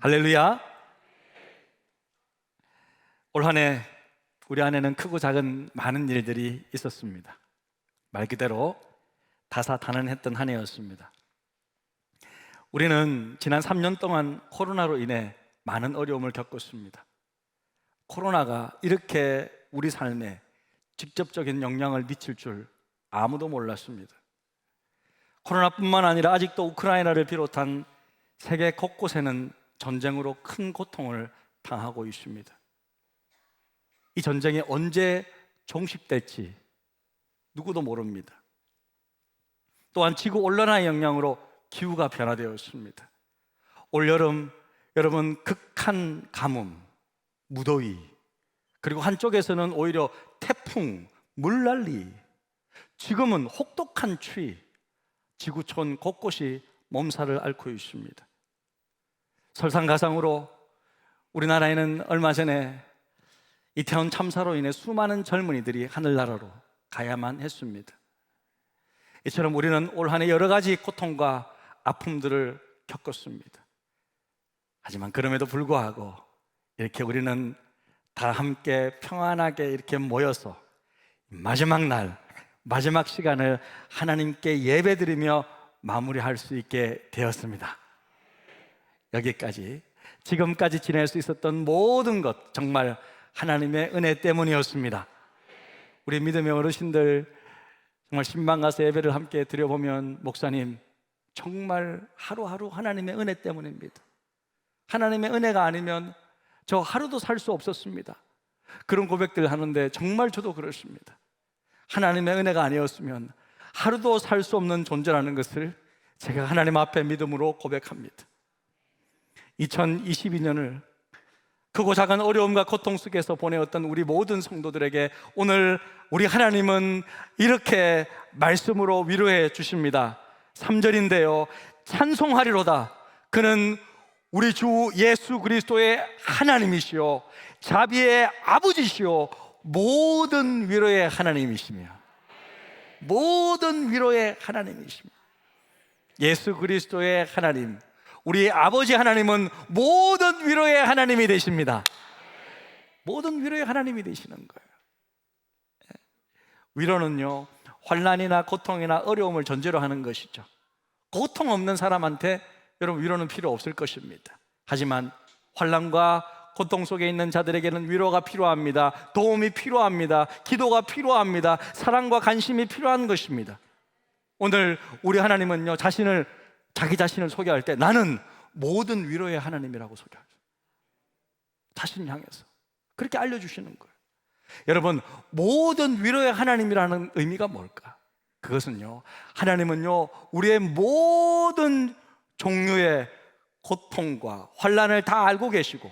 할렐루야. 올 한 해 우리 안에는 크고 작은 많은 일들이 있었습니다. 말 그대로 다사다난했던 한 해였습니다. 우리는 지난 3년 동안 코로나로 인해 많은 어려움을 겪었습니다. 코로나가 이렇게 우리 삶에 직접적인 영향을 미칠 줄 아무도 몰랐습니다. 코로나뿐만 아니라 아직도 우크라이나를 비롯한 세계 곳곳에는 전쟁으로 큰 고통을 당하고 있습니다. 이 전쟁이 언제 종식될지 누구도 모릅니다. 또한 지구 온난화의 영향으로 기후가 변화되었습니다. 올 여름 여러분 극한 가뭄, 무더위, 그리고 한쪽에서는 오히려 태풍, 물난리, 지금은 혹독한 추위, 지구촌 곳곳이 몸살을 앓고 있습니다. 설상가상으로 우리나라에는 얼마 전에 이태원 참사로 인해 수많은 젊은이들이 하늘나라로 가야만 했습니다. 이처럼 우리는 올 한 해 여러 가지 고통과 아픔들을 겪었습니다. 하지만 그럼에도 불구하고 이렇게 우리는 다 함께 평안하게 이렇게 모여서 마지막 날, 마지막 시간을 하나님께 예배드리며 마무리할 수 있게 되었습니다. 여기까지, 지금까지 지낼 수 있었던 모든 것 정말 하나님의 은혜 때문이었습니다. 우리 믿음의 어르신들 정말 신방 가서 예배를 함께 드려보면, 목사님 정말 하루하루 하나님의 은혜 때문입니다. 하나님의 은혜가 아니면 저 하루도 살 수 없었습니다. 그런 고백들 하는데 정말 저도 그렇습니다. 하나님의 은혜가 아니었으면 하루도 살 수 없는 존재라는 것을 제가 하나님 앞에 믿음으로 고백합니다. 2022년을 크고 작은 어려움과 고통 속에서 보내었던 우리 모든 성도들에게 오늘 우리 하나님은 이렇게 말씀으로 위로해 주십니다. 3절인데요, 찬송하리로다. 그는 우리 주 예수 그리스도의 하나님이시요 자비의 아버지시요 모든 위로의 하나님이시며, 모든 위로의 하나님이시며, 예수 그리스도의 하나님, 우리 아버지 하나님은 모든 위로의 하나님이 되십니다. 모든 위로의 하나님이 되시는 거예요. 위로는요, 환난이나 고통이나 어려움을 전제로 하는 것이죠. 고통 없는 사람한테 여러분 위로는 필요 없을 것입니다. 하지만 환난과 고통 속에 있는 자들에게는 위로가 필요합니다. 도움이 필요합니다. 기도가 필요합니다. 사랑과 관심이 필요한 것입니다. 오늘 우리 하나님은요, 자기 자신을 소개할 때 나는 모든 위로의 하나님이라고 소개하죠. 자신을 향해서 그렇게 알려주시는 거예요. 여러분, 모든 위로의 하나님이라는 의미가 뭘까? 그것은요, 하나님은요 우리의 모든 종류의 고통과 환난을 다 알고 계시고,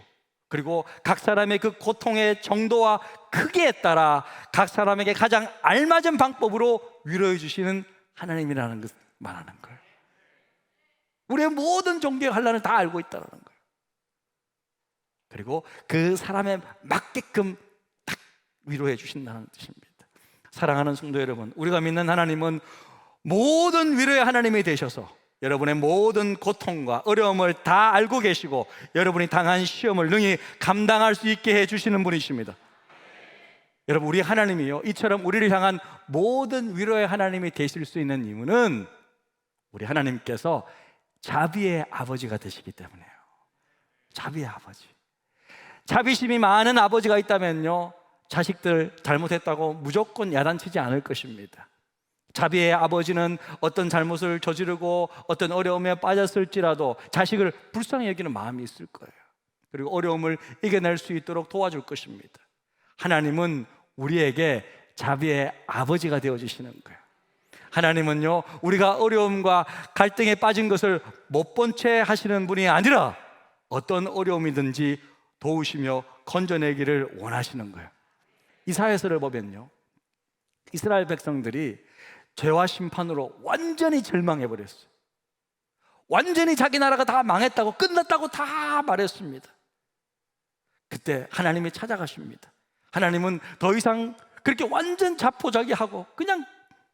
그리고 각 사람의 그 고통의 정도와 크기에 따라 각 사람에게 가장 알맞은 방법으로 위로해 주시는 하나님이라는 것을 말하는 거예요. 우리의 모든 종류의 환난을 다 알고 있다는 거예요. 그리고 그 사람에 맞게끔 딱 위로해 주신다는 뜻입니다. 사랑하는 성도 여러분, 우리가 믿는 하나님은 모든 위로의 하나님이 되셔서 여러분의 모든 고통과 어려움을 다 알고 계시고, 여러분이 당한 시험을 능히 감당할 수 있게 해주시는 분이십니다. 여러분, 우리 하나님이요, 이처럼 우리를 향한 모든 위로의 하나님이 되실 수 있는 이유는 우리 하나님께서 자비의 아버지가 되시기 때문에요. 자비의 아버지. 자비심이 많은 아버지가 있다면요, 자식들 잘못했다고 무조건 야단치지 않을 것입니다. 자비의 아버지는 어떤 잘못을 저지르고 어떤 어려움에 빠졌을지라도 자식을 불쌍히 여기는 마음이 있을 거예요. 그리고 어려움을 이겨낼 수 있도록 도와줄 것입니다. 하나님은 우리에게 자비의 아버지가 되어주시는 거예요. 하나님은요, 우리가 어려움과 갈등에 빠진 것을 못 본 채 하시는 분이 아니라 어떤 어려움이든지 도우시며 건져내기를 원하시는 거예요. 이사야서를 보면요, 이스라엘 백성들이 죄와 심판으로 완전히 절망해버렸어요. 완전히 자기 나라가 다 망했다고, 끝났다고 다 말했습니다. 그때 하나님이 찾아가십니다. 하나님은 더 이상 그렇게 완전 자포자기하고 그냥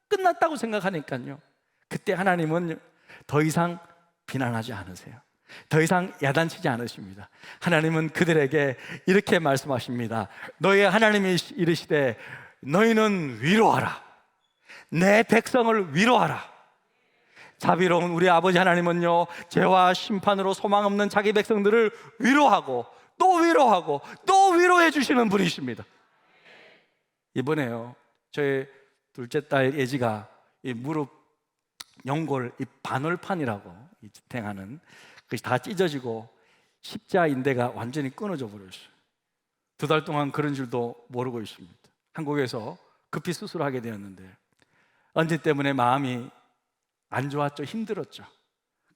끝났다고 생각하니까요, 그때 하나님은 더 이상 비난하지 않으세요. 더 이상 야단치지 않으십니다. 하나님은 그들에게 이렇게 말씀하십니다. 너희 하나님이 이르시되 너희는 위로하라. 내 백성을 위로하라. 자비로운 우리 아버지 하나님은요, 죄와 심판으로 소망 없는 자기 백성들을 위로하고 또 위로하고 또 위로해 주시는 분이십니다. 이번에요, 저희 둘째 딸 예지가 이 무릎 연골, 이 반월판이라고 이 지탱하는 그것이 다 찢어지고 십자 인대가 완전히 끊어져 버렸어요. 2달 동안 그런 줄도 모르고 있습니다. 한국에서 급히 수술하게 되었는데 언제 때문에 마음이 안 좋았죠. 힘들었죠.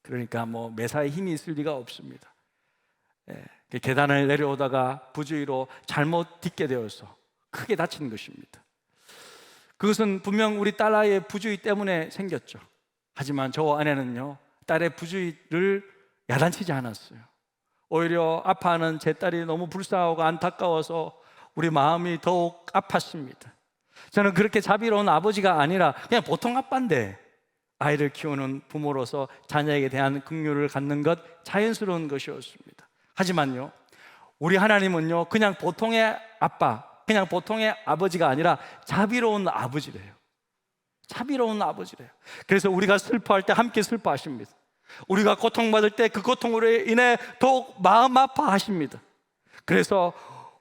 그러니까 뭐 매사에 힘이 있을 리가 없습니다. 계단을 내려오다가 부주의로 잘못 딛게 되어서 크게 다친 것입니다. 그것은 분명 우리 딸아이의 부주의 때문에 생겼죠. 하지만 저 아내는요, 딸의 부주의를 야단치지 않았어요. 오히려 아파하는 제 딸이 너무 불쌍하고 안타까워서 우리 마음이 더욱 아팠습니다. 저는 그렇게 자비로운 아버지가 아니라 그냥 보통 아빠인데, 아이를 키우는 부모로서 자녀에게 대한 긍휼을 갖는 것 자연스러운 것이었습니다. 하지만요, 우리 하나님은요, 그냥 보통의 아빠, 그냥 보통의 아버지가 아니라 자비로운 아버지래요. 자비로운 아버지래요. 그래서 우리가 슬퍼할 때 함께 슬퍼하십니다. 우리가 고통받을 때 그 고통으로 인해 더욱 마음 아파하십니다. 그래서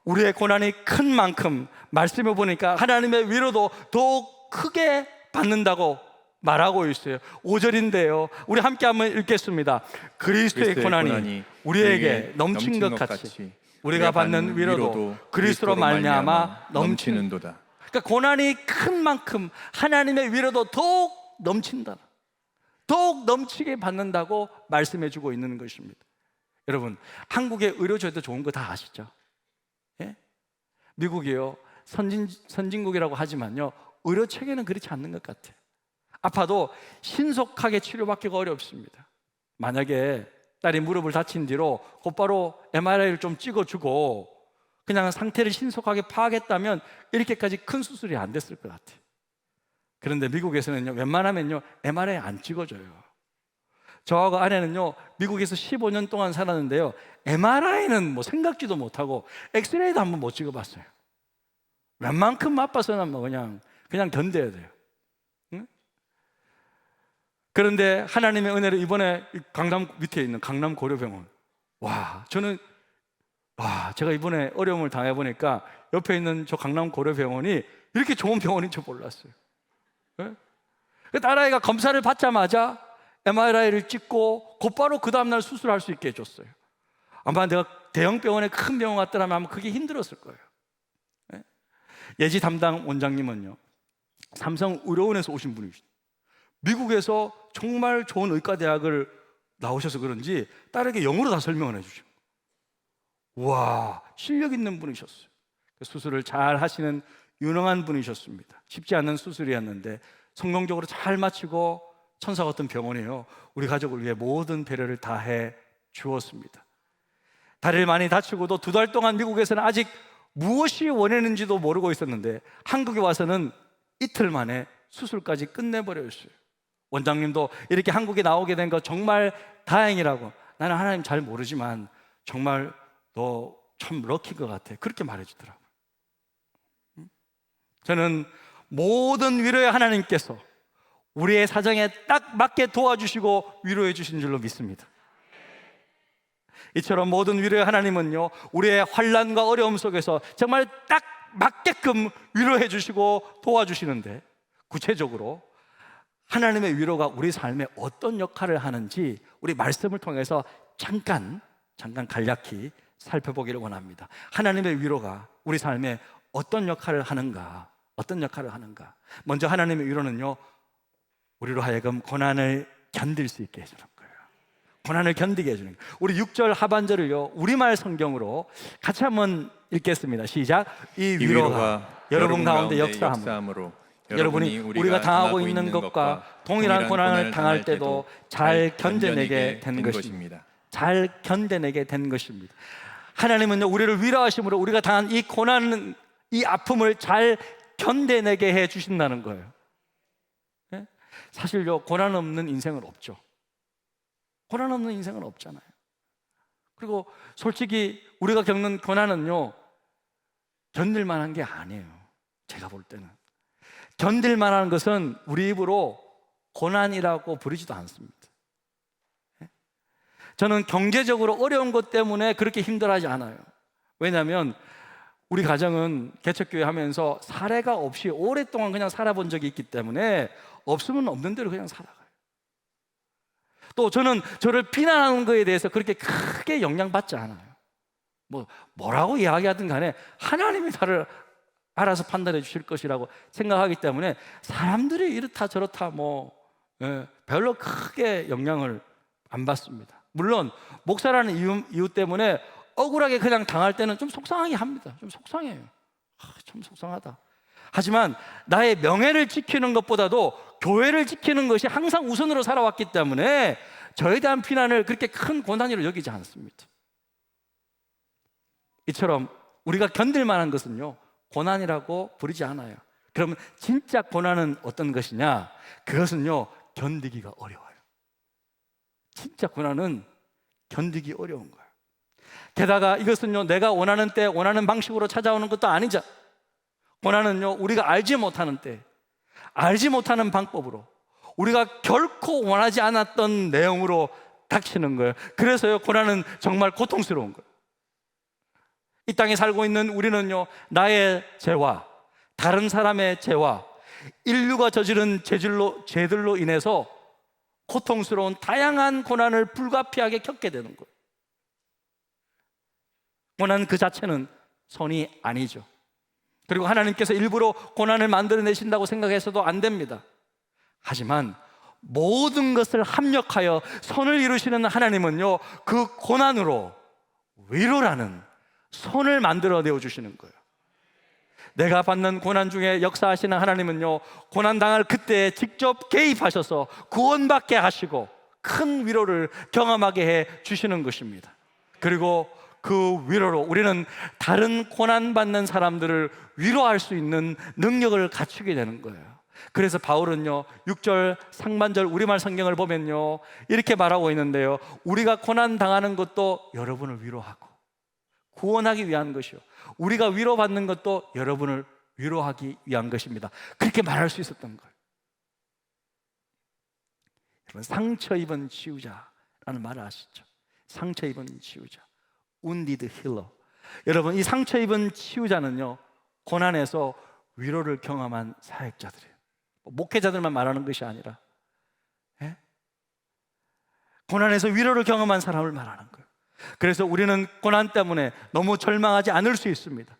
우리의 고난이 큰 만큼 말씀해 보니까 하나님의 위로도 더욱 크게 받는다고 말하고 있어요. 5절인데요, 우리 함께 한번 읽겠습니다. 그리스도의 고난이 우리에게 넘친 것 같이 우리가 받는 위로도 그리스도로 말미암아 넘치는도다. 그러니까 고난이 큰 만큼 하나님의 위로도 더욱 넘친다, 더욱 넘치게 받는다고 말씀해 주고 있는 것입니다. 여러분, 한국의 의료제도 좋은 거 다 아시죠? 예? 미국이요, 선진국이라고 하지만요, 의료 체계는 그렇지 않는 것 같아요. 아파도 신속하게 치료받기가 어렵습니다. 만약에 딸이 무릎을 다친 뒤로 곧바로 MRI를 좀 찍어주고 그냥 상태를 신속하게 파악했다면 이렇게까지 큰 수술이 안 됐을 것 같아요. 그런데 미국에서는요, 웬만하면요 MRI 안 찍어줘요. 저하고 아내는요, 미국에서 15년 동안 살았는데요, MRI는 뭐 생각지도 못하고 엑스레이도 한번 못 찍어봤어요. 웬만큼 아파서는 뭐 그냥 견뎌야 돼요. 응? 그런데 하나님의 은혜로 이번에 강남 밑에 있는 강남 고려병원, 제가 이번에 어려움을 당해보니까 옆에 있는 저 강남 고려병원이 이렇게 좋은 병원인 줄 몰랐어요. 네? 딸아이가 검사를 받자마자 MRI를 찍고 곧바로 그 다음날 수술할 수 있게 해줬어요. 아마 내가 대형 병원에 큰 병원 갔더라면 아마 그게 힘들었을 거예요. 네? 예지 담당 원장님은요, 삼성 의료원에서 오신 분이시죠. 미국에서 정말 좋은 의과대학을 나오셔서 그런지 딸에게 영어로 다 설명을 해주시고, 와, 실력 있는 분이셨어요. 수술을 잘 하시는 유능한 분이셨습니다. 쉽지 않은 수술이었는데 성공적으로 잘 마치고 천사 같은 병원이에요. 우리 가족을 위해 모든 배려를 다해 주었습니다. 다리를 많이 다치고도 2달 동안 미국에서는 아직 무엇이 원인인지도 모르고 있었는데 한국에 와서는 이틀 만에 수술까지 끝내버렸어요. 원장님도 이렇게 한국에 나오게 된 거 정말 다행이라고, 나는 하나님 잘 모르지만 정말 너 참 럭키인 것 같아, 그렇게 말해주더라고요. 저는 모든 위로의 하나님께서 우리의 사정에 딱 맞게 도와주시고 위로해 주신 줄로 믿습니다. 이처럼 모든 위로의 하나님은요, 우리의 환난과 어려움 속에서 정말 딱 맞게끔 위로해 주시고 도와주시는데, 구체적으로 하나님의 위로가 우리 삶에 어떤 역할을 하는지 우리 말씀을 통해서 잠깐 간략히 살펴보기를 원합니다. 하나님의 위로가 우리 삶에 어떤 역할을 하는가? 먼저 하나님의 위로는요, 우리로 하여금 고난을 견딜 수 있게 해주는 거예요. 고난을 견디게 해주는 거예요. 우리 6절 하반절을요, 우리말 성경으로 같이 한번 읽겠습니다. 시작. 이 위로가 여러분 가운데 역사함으로 여러분이 우리가 당하고 있는 것과 동일한 고난을 당할 때도 잘 견뎌내게 된 것입니다. 잘 견뎌내게 된 것입니다. 하나님은요, 우리를 위로하심으로 우리가 당한 이 고난, 이 아픔을 잘 견뎌내게 해 주신다는 거예요. 네? 사실요, 고난 없는 인생은 없죠. 고난 없는 인생은 없잖아요. 그리고 솔직히 우리가 겪는 고난은요, 견딜 만한 게 아니에요. 제가 볼 때는 견딜 만한 것은 우리 입으로 고난이라고 부르지도 않습니다. 저는 경제적으로 어려운 것 때문에 그렇게 힘들어하지 않아요. 왜냐하면 우리 가정은 개척교회 하면서 사례가 없이 오랫동안 그냥 살아본 적이 있기 때문에 없으면 없는 대로 그냥 살아가요. 또 저는 저를 비난하는 것에 대해서 그렇게 크게 영향받지 않아요. 뭐라고 이야기하든 간에 하나님이 나를 알아서 판단해 주실 것이라고 생각하기 때문에 사람들이 이렇다 저렇다 별로 크게 영향을 안 받습니다. 물론 목사라는 이유 때문에 억울하게 그냥 당할 때는 좀 속상하게 합니다. 좀 속상해요. 참 속상하다. 하지만 나의 명예를 지키는 것보다도 교회를 지키는 것이 항상 우선으로 살아왔기 때문에 저에 대한 비난을 그렇게 큰 고난으로 여기지 않습니다. 이처럼 우리가 견딜 만한 것은요, 고난이라고 부르지 않아요. 그러면 진짜 고난은 어떤 것이냐? 그것은요, 견디기가 어려워요. 진짜 고난은 견디기 어려운 거예요. 게다가 이것은요, 내가 원하는 때 원하는 방식으로 찾아오는 것도 아니죠. 고난은요, 우리가 알지 못하는 때, 알지 못하는 방법으로, 우리가 결코 원하지 않았던 내용으로 닥치는 거예요. 그래서요, 고난은 정말 고통스러운 거예요. 이 땅에 살고 있는 우리는요, 나의 죄와 다른 사람의 죄와 인류가 저지른 죄들로 인해서 고통스러운 다양한 고난을 불가피하게 겪게 되는 거예요. 고난 그 자체는 선이 아니죠. 그리고 하나님께서 일부러 고난을 만들어내신다고 생각해서도 안 됩니다. 하지만 모든 것을 합력하여 선을 이루시는 하나님은요, 그 고난으로 위로라는 선을 만들어 내어주시는 거예요. 내가 받는 고난 중에 역사하시는 하나님은요, 고난당할 그때 직접 개입하셔서 구원받게 하시고 큰 위로를 경험하게 해 주시는 것입니다. 그리고 그 위로로 우리는 다른 고난받는 사람들을 위로할 수 있는 능력을 갖추게 되는 거예요. 그래서 바울은요, 6절 상반절 우리말 성경을 보면요, 이렇게 말하고 있는데요, 우리가 고난당하는 것도 여러분을 위로하고 구원하기 위한 것이요, 우리가 위로받는 것도 여러분을 위로하기 위한 것입니다. 그렇게 말할 수 있었던 거예요. 여러분, 상처 입은 치유자라는 말을 아시죠? 상처 입은 치유자, wounded healer. 여러분, 이 상처 입은 치유자는요, 고난에서 위로를 경험한 사역자들이에요. 목회자들만 말하는 것이 아니라 고난에서 위로를 경험한 사람을 말하는 거예요. 그래서 우리는 고난 때문에 너무 절망하지 않을 수 있습니다.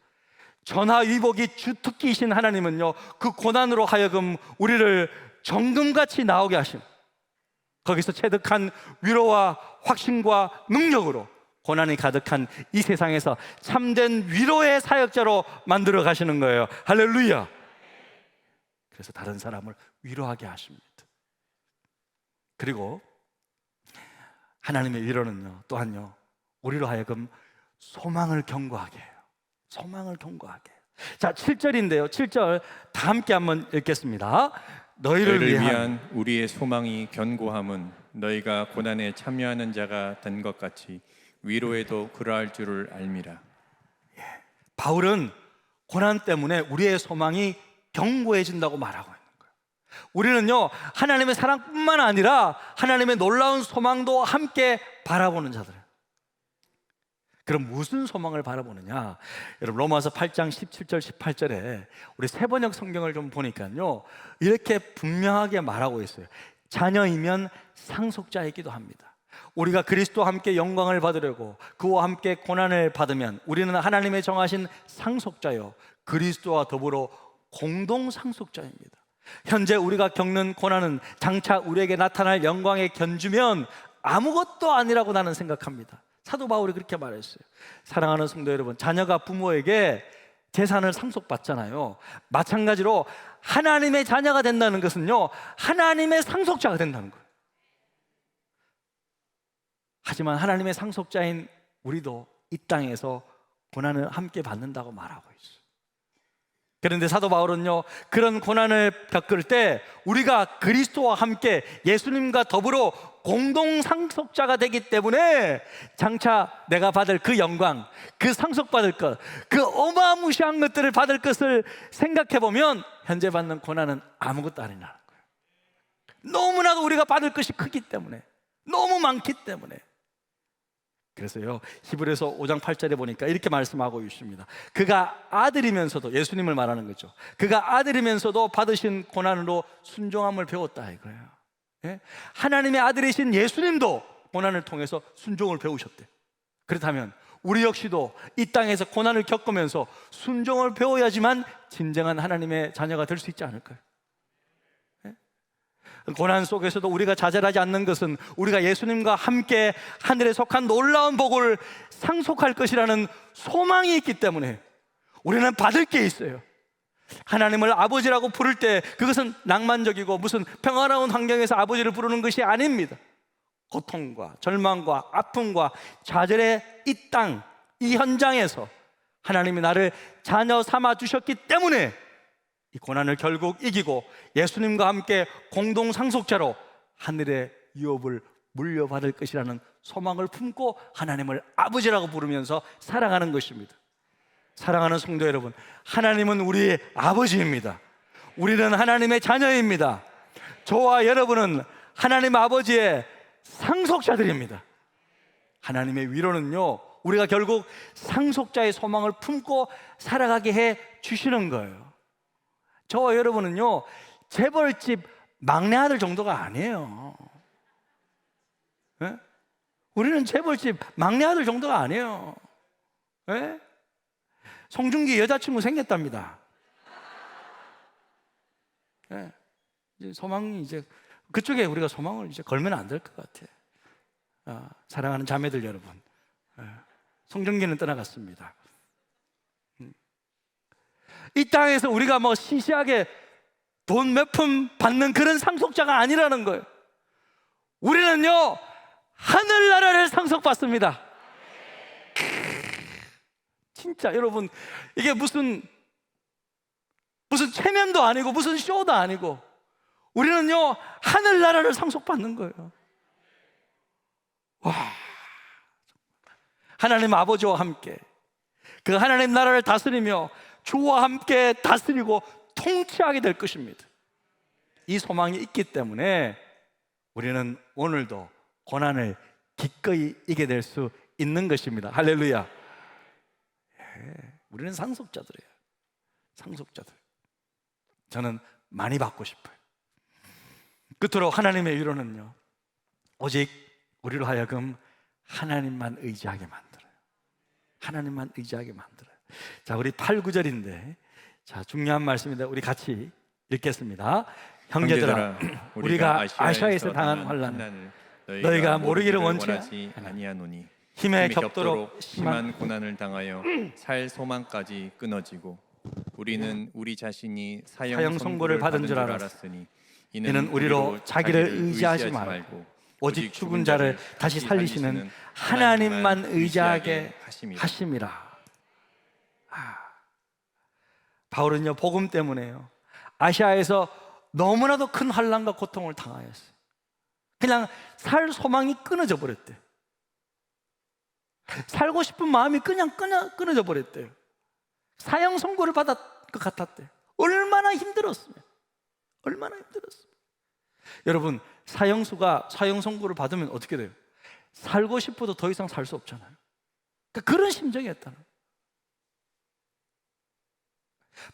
전하위복이 주특기이신 하나님은요, 그 고난으로 하여금 우리를 정금같이 나오게 하심, 거기서 체득한 위로와 확신과 능력으로 고난이 가득한 이 세상에서 참된 위로의 사역자로 만들어 가시는 거예요. 할렐루야. 그래서 다른 사람을 위로하게 하십니다. 그리고 하나님의 위로는요, 또한요, 우리로 하여금 소망을 경고하게 해요. 소망을 경고하게 해요. 자, 7절인데요, 7절 다 함께 한번 읽겠습니다. 너희를 위한 우리의 소망이 견고함은 너희가 고난에 참여하는 자가 된 것 같이 위로에도 그러할 줄을 알미라. 바울은 고난 때문에 우리의 소망이 견고해진다고 말하고 있는 거예요. 우리는요, 하나님의 사랑뿐만 아니라 하나님의 놀라운 소망도 함께 바라보는 자들이에요. 그럼 무슨 소망을 바라보느냐? 여러분, 로마서 8장 17절 18절에 우리 세번역 성경을 좀 보니까요, 이렇게 분명하게 말하고 있어요. 자녀이면 상속자이기도 합니다. 우리가 그리스도와 함께 영광을 받으려고 그와 함께 고난을 받으면 우리는 하나님의 정하신 상속자요, 그리스도와 더불어 공동 상속자입니다. 현재 우리가 겪는 고난은 장차 우리에게 나타날 영광의 견주면 아무것도 아니라고 나는 생각합니다. 사도 바울이 그렇게 말했어요. 사랑하는 성도 여러분, 자녀가 부모에게 재산을 상속받잖아요. 마찬가지로 하나님의 자녀가 된다는 것은요, 하나님의 상속자가 된다는 거예요. 하지만 하나님의 상속자인 우리도 이 땅에서 고난을 함께 받는다고 말하고 있어요. 그런데 사도 바울은요, 그런 고난을 겪을 때 우리가 그리스도와 함께 예수님과 더불어 공동 상속자가 되기 때문에 장차 내가 받을 그 영광, 그 상속받을 것, 그 어마무시한 것들을 받을 것을 생각해 보면 현재 받는 고난은 아무것도 아니라는 거예요. 너무나도 우리가 받을 것이 크기 때문에, 너무 많기 때문에. 그래서요, 히브리서 5장 8절에 보니까 이렇게 말씀하고 있습니다. 그가 아들이면서도, 예수님을 말하는 거죠, 그가 아들이면서도 받으신 고난으로 순종함을 배웠다 이거예요. 예? 하나님의 아들이신 예수님도 고난을 통해서 순종을 배우셨대. 그렇다면 우리 역시도 이 땅에서 고난을 겪으면서 순종을 배워야지만 진정한 하나님의 자녀가 될 수 있지 않을까요? 고난 속에서도 우리가 좌절하지 않는 것은 우리가 예수님과 함께 하늘에 속한 놀라운 복을 상속할 것이라는 소망이 있기 때문에 우리는 받을 게 있어요. 하나님을 아버지라고 부를 때 그것은 낭만적이고 무슨 평화로운 환경에서 아버지를 부르는 것이 아닙니다. 고통과 절망과 아픔과 좌절의 이 땅, 이 현장에서 하나님이 나를 자녀 삼아 주셨기 때문에 이 고난을 결국 이기고 예수님과 함께 공동 상속자로 하늘의 유업을 물려받을 것이라는 소망을 품고 하나님을 아버지라고 부르면서 살아가는 것입니다. 사랑하는 성도 여러분, 하나님은 우리의 아버지입니다. 우리는 하나님의 자녀입니다. 저와 여러분은 하나님 아버지의 상속자들입니다. 하나님의 위로는요, 우리가 결국 상속자의 소망을 품고 살아가게 해 주시는 거예요. 저와 여러분은요, 재벌집 막내 아들 정도가 아니에요. 예? 우리는 재벌집 막내 아들 정도가 아니에요. 예? 송중기 여자친구 생겼답니다. 예. 이제 소망이 이제 그쪽에 우리가 소망을 이제 걸면 안 될 것 같아. 사랑하는 자매들 여러분, 예. 송중기는 떠나갔습니다. 이 땅에서 우리가 뭐 시시하게 돈 몇 푼 받는 그런 상속자가 아니라는 거예요. 우리는요, 하늘나라를 상속받습니다. 진짜 여러분, 이게 무슨 체면도 아니고 무슨 쇼도 아니고 우리는요, 하늘나라를 상속받는 거예요. 와, 하나님 아버지와 함께 그 하나님 나라를 다스리며 주와 함께 다스리고 통치하게 될 것입니다. 이 소망이 있기 때문에 우리는 오늘도 고난을 기꺼이 이겨낼 수 있는 것입니다. 할렐루야. 우리는 상속자들이에요. 상속자들. 저는 많이 받고 싶어요. 끝으로 하나님의 위로는요, 오직 우리로 하여금 하나님만 의지하게 만들어요. 하나님만 의지하게 만들어요. 자, 우리 8, 9절인데, 자, 중요한 말씀인데 우리 같이 읽겠습니다. 형제들아, 우리가 아시아에서 당한 환난을 너희가 모르기를 원치 아니하노니 힘에 겹도록 심한 고난을 당하여 살 소망까지 끊어지고 우리는 우리 자신이 사형 선고를 받은 줄 알았으니 이는 우리로 자기를 의지하지 말고 오직 죽은 자를 다시 살리시는 하나님만 의지하게 하심이라. 바울은요, 복음 때문에요, 아시아에서 너무나도 큰 환난과 고통을 당하였어요. 그냥 살 소망이 끊어져 버렸대요. 살고 싶은 마음이 그냥 끊어져 버렸대요. 사형 선고를 받을 것 같았대요. 얼마나 힘들었으면. 얼마나 힘들었으면. 여러분, 사형 선고를 받으면 어떻게 돼요? 살고 싶어도 더 이상 살 수 없잖아요. 그러니까 그런 심정이었다는 거예요.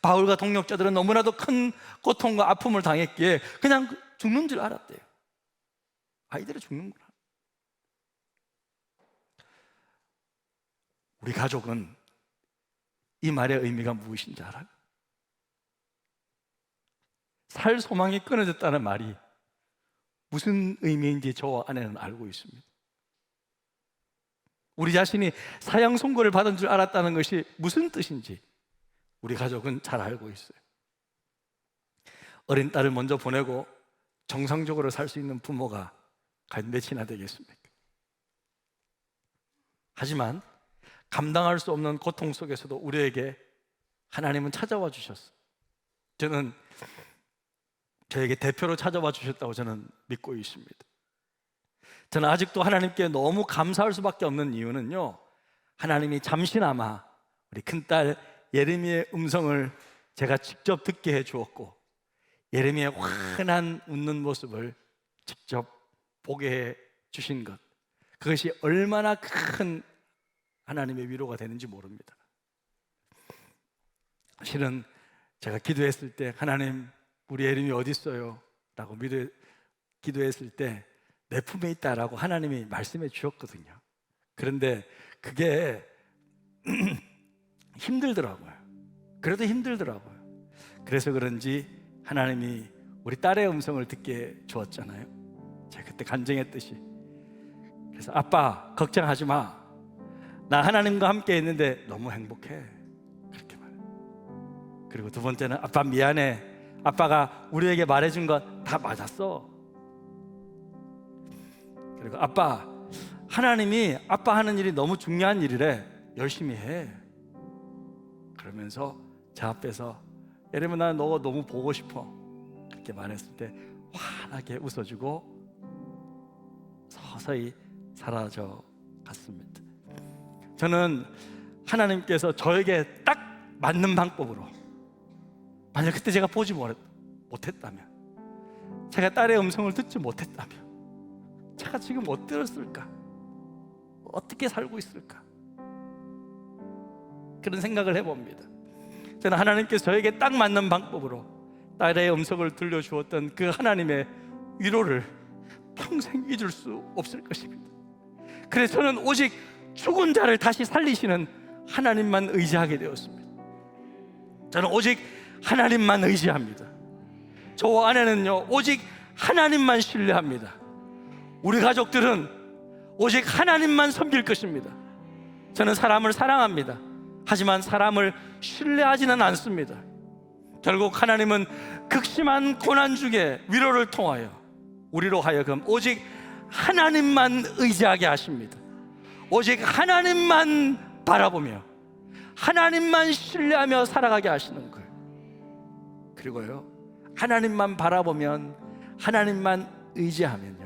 바울과 동력자들은 너무나도 큰 고통과 아픔을 당했기에 그냥 죽는 줄 알았대요. 아이들이 죽는구나. 우리 가족은 이 말의 의미가 무엇인지 알아요? 살 소망이 끊어졌다는 말이 무슨 의미인지 저와 아내는 알고 있습니다. 우리 자신이 사형 선고를 받은 줄 알았다는 것이 무슨 뜻인지 우리 가족은 잘 알고 있어요. 어린 딸을 먼저 보내고 정상적으로 살 수 있는 부모가 과연 몇이나 되겠습니까? 하지만 감당할 수 없는 고통 속에서도 우리에게 하나님은 찾아와 주셨어요. 저는 저에게 대표로 찾아와 주셨다고 저는 믿고 있습니다. 저는 아직도 하나님께 너무 감사할 수밖에 없는 이유는요, 하나님이 잠시나마 우리 큰딸 예레미야의 음성을 제가 직접 듣게 해 주었고, 예레미야의 환한 웃는 모습을 직접 보게 해 주신 것, 그것이 얼마나 큰 하나님의 위로가 되는지 모릅니다. 실은 제가 기도했을 때, 하나님 우리 예림이 어디 있어요? 라고 기도했을 때 내 품에 있다라고 하나님이 말씀해 주셨거든요. 그런데 그게 힘들더라고요. 그래도 힘들더라고요. 그래서 그런지 하나님이 우리 딸의 음성을 듣게 주었잖아요. 제가 그때 간증했듯이. 그래서 아빠 걱정하지 마, 나 하나님과 함께 있는데 너무 행복해, 그렇게 말해요. 그리고 두 번째는 아빠 미안해, 아빠가 우리에게 말해준 것 다 맞았어. 그리고 아빠, 하나님이 아빠 하는 일이 너무 중요한 일이래, 열심히 해. 그러면서 제 앞에서 예레미야 나 너 너무 보고 싶어, 그렇게 말했을 때 환하게 웃어주고 서서히 사라져 갔습니다. 저는 하나님께서 저에게 딱 맞는 방법으로, 만약 그때 제가 보지 못했다면, 제가 딸의 음성을 듣지 못했다면 제가 지금 어땠을까? 어떻게 살고 있을까? 그런 생각을 해봅니다. 저는 하나님께서 저에게 딱 맞는 방법으로 딸의 음성을 들려주었던 그 하나님의 위로를 평생 잊을 수 없을 것입니다. 그래서 저는 오직 죽은 자를 다시 살리시는 하나님만 의지하게 되었습니다. 저는 오직 하나님만 의지합니다. 저와 아내는요, 오직 하나님만 신뢰합니다. 우리 가족들은 오직 하나님만 섬길 것입니다. 저는 사람을 사랑합니다. 하지만 사람을 신뢰하지는 않습니다. 결국 하나님은 극심한 고난 중에 위로를 통하여 우리로 하여금 오직 하나님만 의지하게 하십니다. 오직 하나님만 바라보며 하나님만 신뢰하며 살아가게 하시는 거예요. 그리고요, 하나님만 바라보면, 하나님만 의지하면요,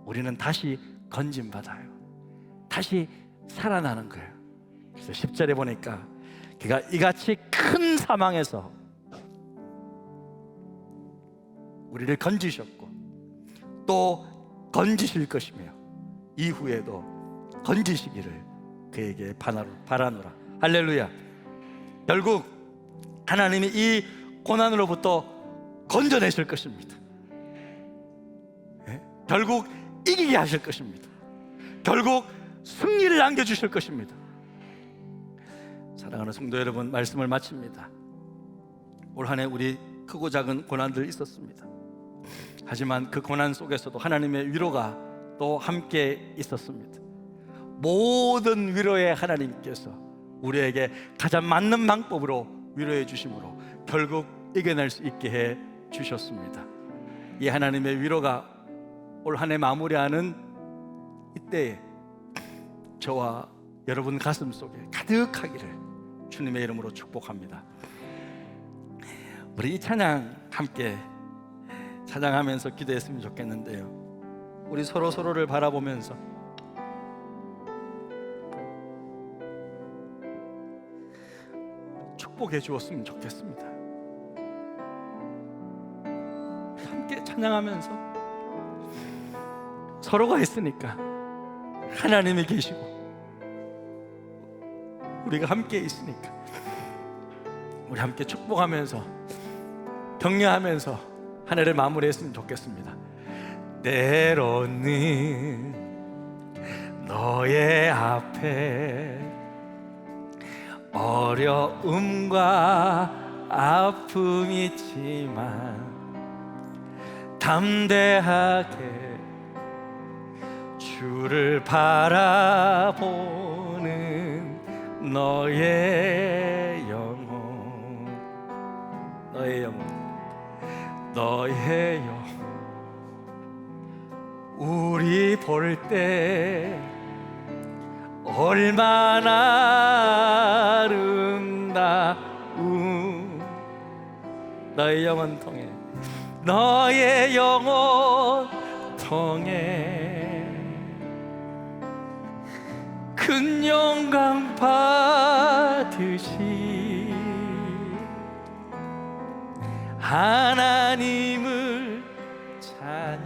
우리는 다시 건짐받아요. 다시 살아나는 거예요. 그래서 10절에 보니까 그가 이같이 큰 사망에서 우리를 건지셨고 또 건지실 것이며 이후에도 건지시기를 그에게 바라노라. 할렐루야. 결국 하나님이 이 고난으로부터 건져내실 것입니다. 결국 이기게 하실 것입니다. 결국 승리를 안겨주실 것입니다. 사랑하는 성도 여러분, 말씀을 마칩니다. 올 한 해 우리 크고 작은 고난들 있었습니다. 하지만 그 고난 속에서도 하나님의 위로가 또 함께 있었습니다. 모든 위로의 하나님께서 우리에게 가장 맞는 방법으로 위로해 주심으로 결국 이겨낼 수 있게 해 주셨습니다. 이 하나님의 위로가 올 한 해 마무리하는 이때에 저와 여러분 가슴 속에 가득하기를 주님의 이름으로 축복합니다. 우리 이 찬양 함께 찬양하면서 기도했으면 좋겠는데요, 우리 서로를 바라보면서 축복해 주었으면 좋겠습니다. 함께 찬양하면서 서로가 있으니까 하나님이 계시고 우리가 함께 있으니까 우리 함께 축복하면서 격려하면서 한 해를 마무리했으면 좋겠습니다. 때로는 너의 앞에 어려움과 아픔이 있지만 담대하게 주를 바라보는 너의 영혼, 너의 영혼, 우리 볼 때 얼마나 아름다운 너의 영혼 통해, 너의 영혼 통해 큰 영광 받으시 하나님을 찬양.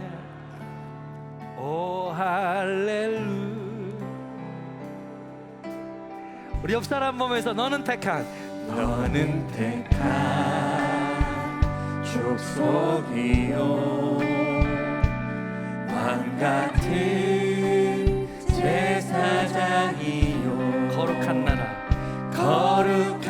오 할렐루야. 우리 옆 사람 보면서 너는 택한 족속이요 왕 같은 제사장이요 거룩한 나라 거룩